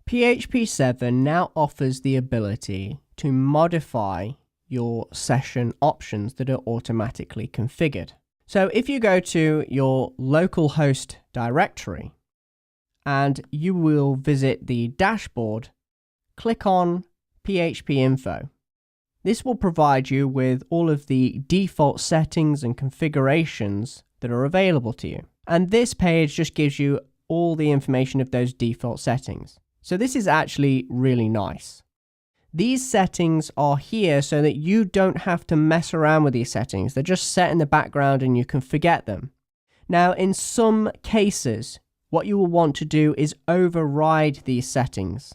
PHP 7 now offers the ability to modify your session options that are automatically configured. So if you go to your localhost directory and you will visit the dashboard, click on PHP info. This will provide you with all of the default settings and configurations that are available to you. And this page just gives you all the information of those default settings. So this is actually really nice. These settings are here so that you don't have to mess around with these settings. They're just set in the background and you can forget them. Now, in some cases, what you will want to do is override these settings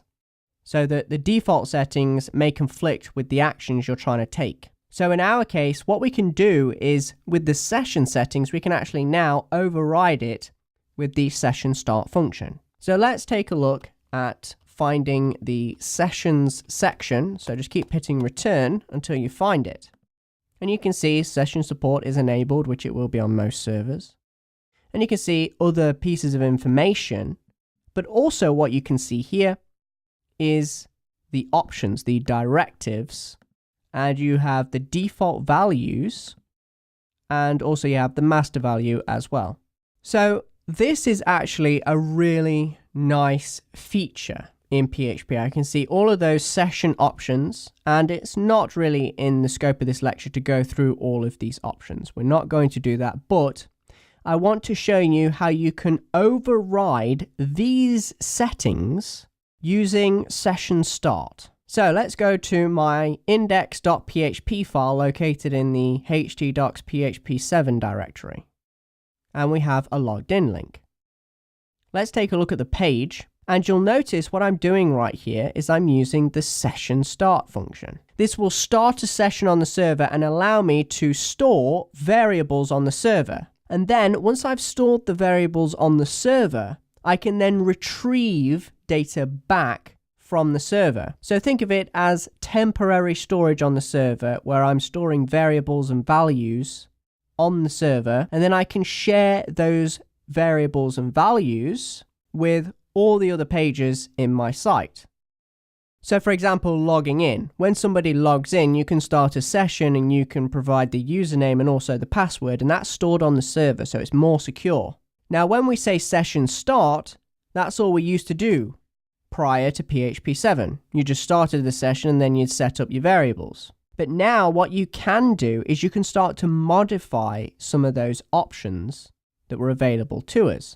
so that the default settings may conflict with the actions you're trying to take. So in our case, what we can do is with the session settings, we can actually now override it with the session start function. So let's take a look at finding the sessions section. So just keep hitting return until you find it. And you can see session support is enabled, which it will be on most servers. And you can see other pieces of information, but also what you can see here is the options, the directives, and you have the default values, and also you have the master value as well. So this is actually a really nice feature in PHP. I can see all of those session options, and it's not really in the scope of this lecture to go through all of these options. We're not going to do that, but I want to show you how you can override these settings using session start. So let's go to my index.php file located in the htdocs php 7 directory. And we have a logged in link. Let's take a look at the page, and you'll notice what I'm doing right here is I'm using the session start function. This will start a session on the server and allow me to store variables on the server. And then once I've stored the variables on the server, I can then retrieve data back from the server. So think of it as temporary storage on the server where I'm storing variables and values on the server, and then I can share those variables and values with all the other pages in my site. So for example, logging in. When somebody logs in, you can start a session and you can provide the username and also the password, and that's stored on the server, so it's more secure. Now, when we say session start, that's all we used to do prior to PHP 7. You just started the session and then you'd set up your variables. But now what you can do is you can start to modify some of those options that were available to us.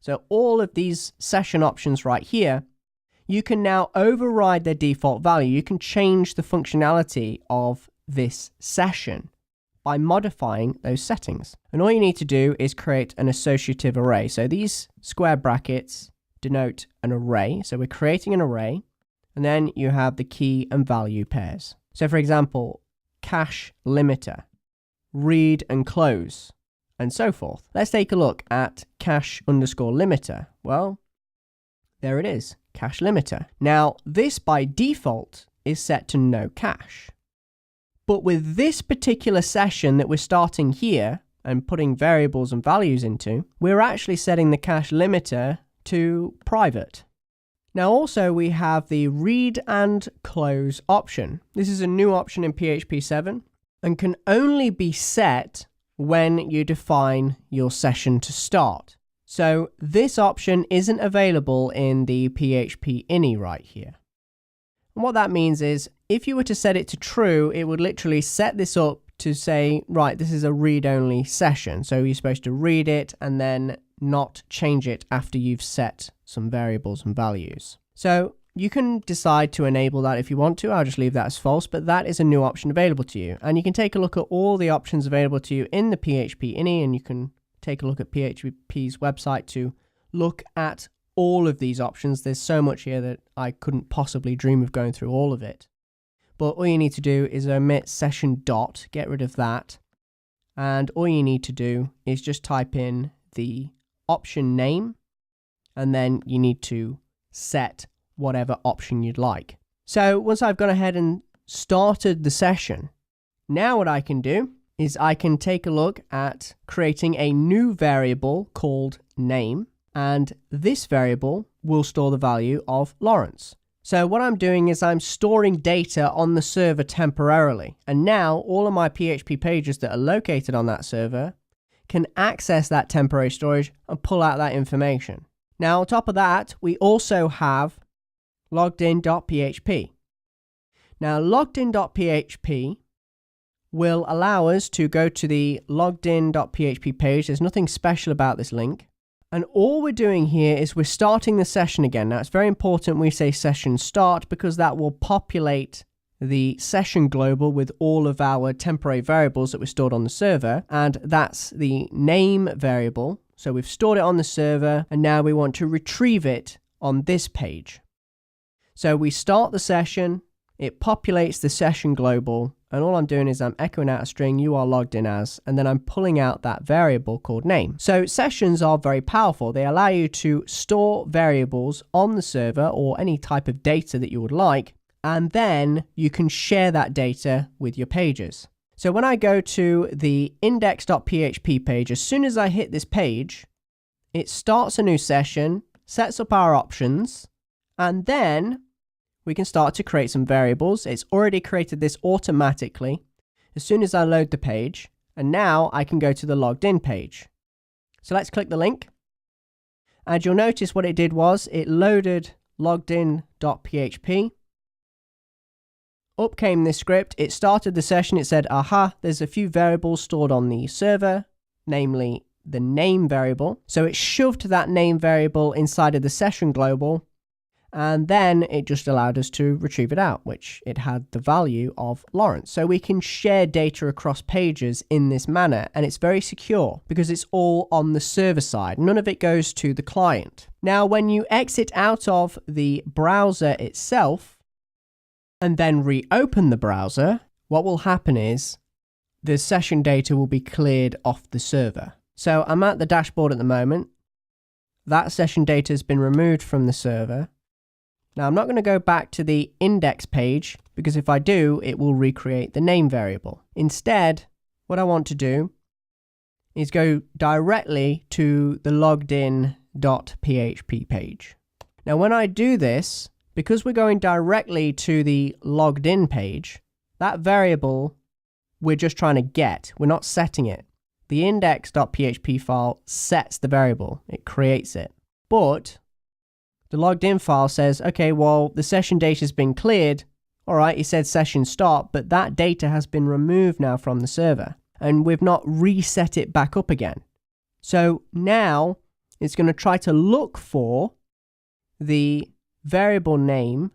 So all of these session options right here, you can now override their default value. You can change the functionality of this session by modifying those settings. And all you need to do is create an associative array. So these square brackets denote an array. So we're creating an array, and then you have the key and value pairs. So for example, cache limiter, read and close, and so forth. Let's take a look at cache_limiter. Well, there it is, cache limiter. Now, this by default is set to no cache. But with this particular session that we're starting here and putting variables and values into, we're actually setting the cache limiter to private. Now also we have the read and close option. This is a new option in PHP 7 and can only be set when you define your session to start. So this option isn't available in the PHP ini right here. And what that means is if you were to set it to true, it would literally set this up to say, right, this is a read-only session. So you're supposed to read it and then not change it after you've set some variables and values. So you can decide to enable that if you want to. I'll just leave that as false, but that is a new option available to you. And you can take a look at all the options available to you in the PHP ini, and you can take a look at PHP's website to look at all of these options. There's so much here that I couldn't possibly dream of going through all of it. But all you need to do is omit session dot, get rid of that. And all you need to do is just type in the option name, and then you need to set whatever option you'd like. So once I've gone ahead and started the session, now what I can do is I can take a look at creating a new variable called name. and this variable will store the value of Lawrence. So what I'm doing is I'm storing data on the server temporarily, and now all of my PHP pages that are located on that server can access that temporary storage and pull out that information. Now on top of that, we also have loggedin.php. Now loggedin.php will allow us to go to the loggedin.php page. There's nothing special about this link. And all we're doing here is we're starting the session again. Now it's very important we say session start because that will populate the session global with all of our temporary variables that were stored on the server. And that's the name variable. So we've stored it on the server and now we want to retrieve it on this page. So we start the session, it populates the session global, and all I'm doing is I'm echoing out a string you are logged in as, and then I'm pulling out that variable called name. So sessions are very powerful. They allow you to store variables on the server or any type of data that you would like, and then you can share that data with your pages. So when I go to the index.php page, as soon as I hit this page, it starts a new session, sets up our options, and then we can start to create some variables. It's already created this automatically as soon as I load the page, and now I can go to the logged in page. So let's click the link, and you'll notice what it did was it loaded loggedin.php. Up came this script, it started the session, it said, aha, there's a few variables stored on the server, namely the name variable. So it shoved that name variable inside of the session global, and then it just allowed us to retrieve it out, which it had the value of Lawrence. So we can share data across pages in this manner, and it's very secure because it's all on the server side. None of it goes to the client. Now, when you exit out of the browser itself and then reopen the browser, what will happen is the session data will be cleared off the server. So I'm at the dashboard at the moment. That session data has been removed from the server. Now I'm not going to go back to the index page because if I do, it will recreate the name variable. Instead, what I want to do is go directly to the loggedin.php page. Now when I do this, because we're going directly to the logged in page, that variable we're just trying to get, we're not setting it. The index.php file sets the variable, it creates it. But the logged in file says, okay, well, the session data has been cleared. All right, it said session start, but that data has been removed now from the server and we've not reset it back up again. So now it's going to try to look for the variable name,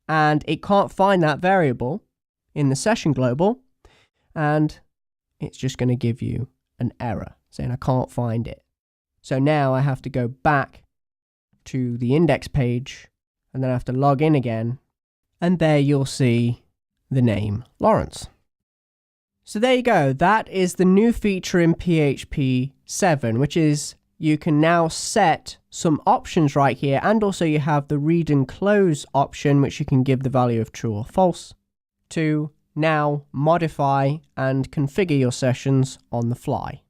and it can't find that variable in the session global, and it's just going to give you an error saying I can't find it. So now I have to go back to the index page and then I have to log in again, and there you'll see the name Lawrence. So there you go, that is the new feature in PHP 7, which is you can now set some options right here, and also you have the read and close option, which you can give the value of true or false, to now modify and configure your sessions on the fly.